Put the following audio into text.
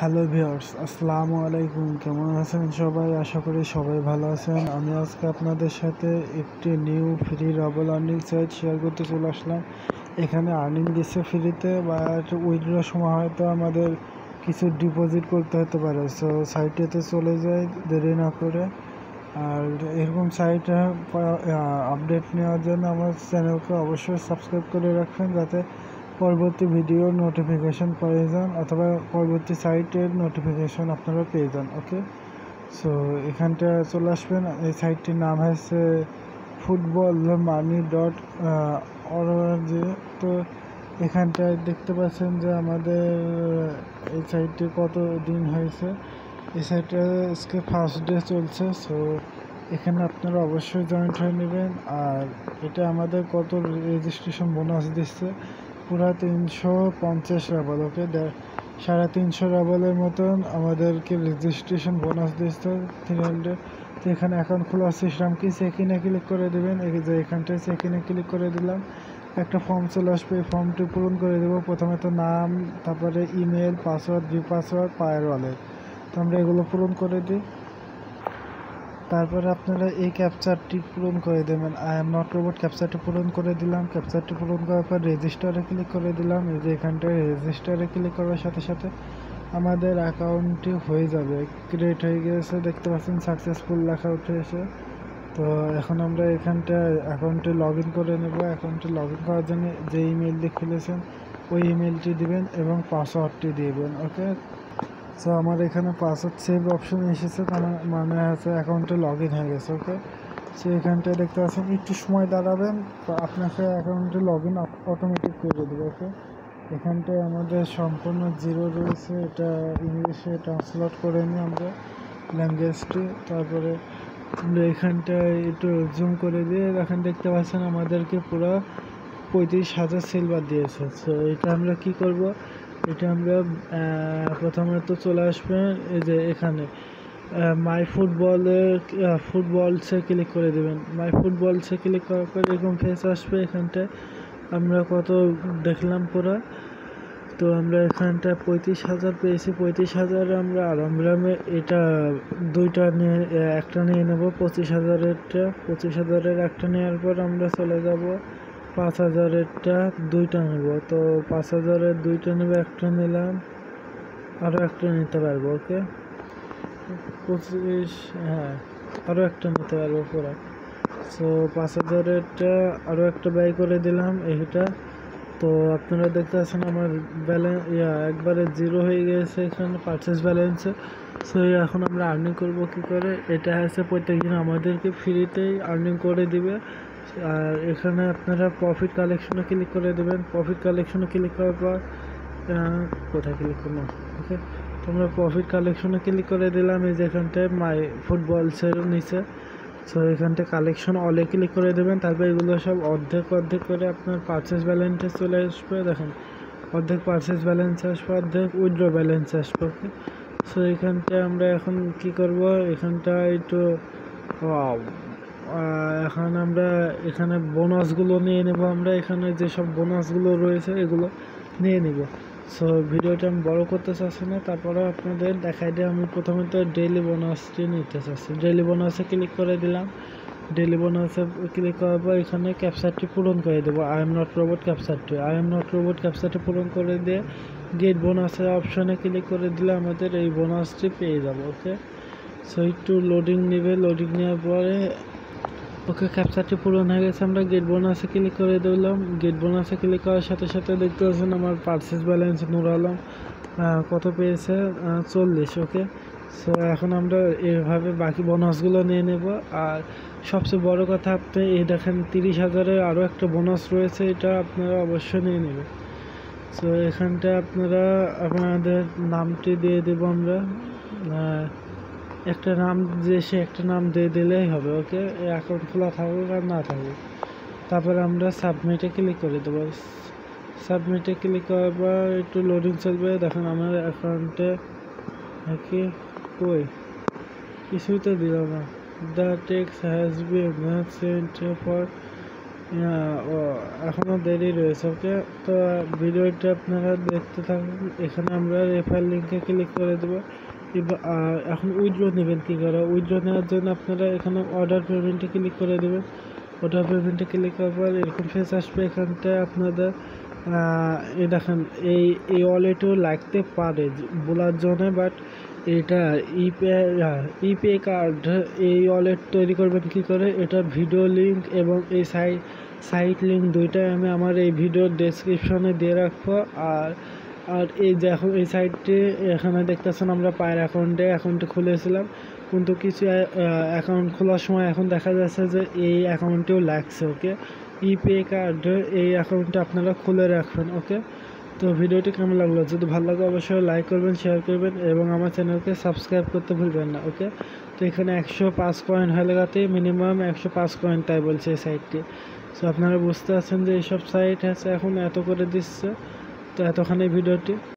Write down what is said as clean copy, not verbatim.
Hello viewers, আসসালামু আলাইকুম। কেমন আছেন সবাই? আশা করি সবাই ভালো আছেন। আমি আজকে আপনাদের সাথে একটি new free ruble earning site share করতে চলে আসলাম। এখানে আর্নিং দিচ্ছে ফ্রিতে, বাট উইথড্রর সময় হয়তো আমাদের কিছু ডিপোজিট করতে হতে পারে। সো সাইটেতে চলে যাই দেরি না করে। আর এরকম সাইটে আপডেট নেওয়ার জন্য আমার চ্যানেলকে অবশ্যই সাবস্ক্রাইব করে রাখবেন, যাতে পরবর্তী ভিডিওর নোটিফিকেশন পেয়ে যান অথবা পরবর্তী সাইটের নোটিফিকেশন আপনারা পেয়ে যান। ওকে, সো এখানটা চলে আসবেন। এই সাইটটির নাম হচ্ছে footballmoney.org। তো এখানটায় দেখতে পাচ্ছেন যে আমাদের এই সাইটটি কত দিন হয়েছে। এই সাইটটা আজকে ফার্স্ট ডে চলছে। সো এখানে আপনারা অবশ্যই জয়েন্ট হয়ে নেবেন। আর এটা আমাদের কত রেজিস্ট্রেশন বোনাস দিচ্ছে, পুরা 350 রাবল। ওকে, 350 রাবলের মতন আমাদেরকে রেজিস্ট্রেশন বোনাস দিচ্ছে 300। তো এখানে অ্যাকাউন্ট খোলার সিস্টেম কি, চেক ইনে ক্লিক করে দেবেন। এই যে এখানটায় চেক ইনে ক্লিক করে দিলাম, একটা ফর্ম চলে আসবে। এই ফর্মটি পূরণ করে দেবো। প্রথমে তো নাম, তারপরে ইমেল, পাসওয়ার্ড, পাসওয়ার্ড, পায়ের ওয়ালেট। তো আমরা এগুলো পূরণ করে দিই। তারপরে আপনারা এই ক্যাপচারটি পূরণ করে দেবেন। আই এম নট রোবট ক্যাপচারটি পূরণ করে দিলাম। ক্যাপচারটি পূরণ করার পর রেজিস্টারে ক্লিক করে দিলাম। এই যে এখানটায় রেজিস্টারে ক্লিক করার সাথে সাথে আমাদের অ্যাকাউন্টটি হয়ে যাবে, ক্রিয়েট হয়ে গেছে। দেখতে পাচ্ছেন সাকসেসফুল লেখা উঠে এসে। তো এখন আমরা এখানটায় অ্যাকাউন্টে লগ ইন করে নেব। অ্যাকাউন্টে লগ ইন করার জন্য যে ইমেল দিয়ে খুলেছেন ওই ইমেলটি দিবেন এবং পাসওয়ার্ডটি দিবেন। ওকে, সো আমার এখানে পাসওয়ার্ড সেভ অপশন এসেছে, তার মানে হচ্ছে অ্যাকাউন্টে লগ ইন হয়ে গেছে। ওকে, সো এখানটায় দেখতে পাচ্ছেন একটু সময় দাঁড়াবেন, তো আপনাকে অ্যাকাউন্টে লগ ইন অটোমেটিক করে দেবে। ওকে, এখানটায় আমাদের সম্পূর্ণ জিরো রয়েছে, এটা ইংলিশে ট্রান্সলেট করে নিই আমরা ল্যাঙ্গুয়েজটি। তারপরে আমরা এখানটায় একটু জুম করে দিয়ে এখন দেখতে পাচ্ছেন আমাদেরকে পুরো 35,000 সিলভার দিয়েছে। সো এটা আমরা কি করব, এটা আমরা প্রথমত চলে আসবে এই যে এখানে মাই ফুটবলসে ক্লিক করে দেবেন। মাই ফুটবলসে ক্লিক করার পর এরকম ফেস আসবে। এখানটায় আমরা কত দেখলাম পুরো। তো আমরা এখানটা 35,000 পেয়েছি। 35,000 আমরা আরামে এটা দুইটা নিয়ে একটা নিয়ে নেব। 25,000-এরটা, 25,000-এর একটা নেওয়ার পর আমরা চলে যাব 5,000-এরটা দুইটা নেব। তো 5,000-এর দুইটা নেব, একটা নিলাম, আরও একটা নিতে পারবো। ওকে, 25, হ্যাঁ, আরও একটা নিতে পারবো পুরো। সো 5,000-এরটা আরও একটা বাই করে দিলাম এইটা। তো আপনারা দেখতে পাচ্ছেন আমার ব্যালেন্স একবারে জিরো হয়ে গেছে এখানে পারচেস ব্যালেন্সে। সো এখন আমরা আর্নিং করব কি করে, এটা হচ্ছে প্রত্যেকদিন আমাদেরকে ফ্রিতেই আর্নিং করে দিবে। আর এখানে আপনারা প্রফিট কালেকশনে ক্লিক করে দেবেন। প্রফিট কালেকশনে ক্লিক করার পর কোথায় ক্লিক করবো, ওকে, তোমরা প্রফিট কালেকশনে ক্লিক করে দিলাম। এই যে এখানটায় মাই ফুটবলসের নিচে। সো এখানটায় কালেকশন অলে ক্লিক করে দেবেন। তারপর এগুলো সব অর্ধেক করে আপনার পারচেস ব্যালেন্সে চলে আসবে। দেখেন, অর্ধেক পারচেস ব্যালেন্স আসবে, অর্ধেক উইথড্র ব্যালেন্স আসবে। ওকে, সো এখানটায় আমরা এখন কি করব, এখানটায় একটু এখন আমরা এখানে বোনাসগুলো নিয়ে নেব। আমরা এখানে যেসব বোনাসগুলো রয়েছে এগুলো নিয়ে নিব। সো ভিডিওটা আমি বড় করতে চাচ্ছি না, তারপরে আপনাদের দেখাই দিয়ে আমি প্রথমে তো ডেইলি বোনাসটি নিতে চাচ্ছি। ডেইলি বোনাসে ক্লিক করে দিলাম। ডেইলি বোনাসে ক্লিক করার পর এখানে ক্যাপচারটি পূরণ করে দেবো। আই এম নট রোবট ক্যাপচারটি পূরণ করে দিয়ে গেট বোনাসের অপশনে ক্লিক করে দিলে আমাদের এই বোনাসটি পেয়ে যাবো। ওকে, সো একটু লোডিং নেবে। লোডিং নেওয়ার পরে ওকে, ক্যাপচারটি পূরণ হয়ে গেছে। আমরা গেট বোনাসে ক্লিক করে দিলাম। গেট বোনাসে ক্লিক করার সাথে সাথে দেখতে পাচ্ছেন আমার পারচেস ব্যালেন্স নূর আলম কত পেয়েছে, 40। ওকে, সো এখন আমরা এভাবে বাকি বোনাসগুলো নিয়ে নেব। আর সবচেয়ে বড় কথা, আপনি এই দেখেন 30,000-এর আরও একটা বোনাস রয়েছে, এটা আপনারা অবশ্যই নিয়ে নেবেন। সো এখানটা আপনারা আপনাদের নামটি দিয়ে দেবো আমরা, একটা নাম একটা নাম দিয়ে দিলেই হবে। ওকে, অ্যাকাউন্ট খোলা থাকুক আর না থাকুক। তারপরে আমরা সাবমিটে ক্লিক করে দেবো। সাবমিটে ক্লিক করার পর একটু লোডিং চলবে। দেখেন আমার অ্যাকাউন্টে কি কই কিছুই তো দিল না। The text has been sent for এখনও দেরি রয়েছে। ওকে, তো ভিডিওটা আপনারা দেখতে থাকুন। এখানে আমরা রেফার লিঙ্কে ক্লিক করে দেবো। এখন উইথড্র নেবেন কী করে? উইথড্র নেওয়ার জন্য আপনারা এখানে অর্ডার পেমেন্টে ক্লিক করে দেবেন। অর্ডার পেমেন্টে ক্লিক করার পর এরকম ফেস আসবে। এখানটায় আপনাদের এই দেখেন এই ওয়ালেটও লাগতে পারে বলার জন্য, বাট এটা ইপে কার্ড এই ওয়ালেট তৈরি করবেন কী করে? এটা ভিডিও লিঙ্ক এবং এই সাইট লিঙ্ক দুইটাই আমি আমার এই ভিডিওর ডেসক্রিপশনে দিয়ে রাখবো। আর এই যে এখন এই সাইটটি এখানে দেখতেছেন আমরা পায়ের অ্যাকাউন্টে খুলেছিলাম, কিন্তু কিছু অ্যাকাউন্ট খোলার সময় এখন দেখা যাচ্ছে যে এই অ্যাকাউন্টেও লাগছে। ওকে, ইপে কার্ড এই অ্যাকাউন্টটা আপনারা খুলে রাখবেন। ওকে, তো ভিডিওটি কেমন লাগলো? যদি ভালো লাগে অবশ্যই লাইক করবেন, শেয়ার করবেন এবং আমার চ্যানেলকে সাবস্ক্রাইব করতে ভুলবেন না। ওকে, তো এখানে 105 কয়েন হয়ে লাগাতে মিনিমাম 105 কয়েন তাই বলছে এই সাইটটি। সো আপনারা বুঝতে পারছেন যে এইসব সাইট আছে এখন এত করে দিচ্ছে। তো এতখানি ভিডিওটি।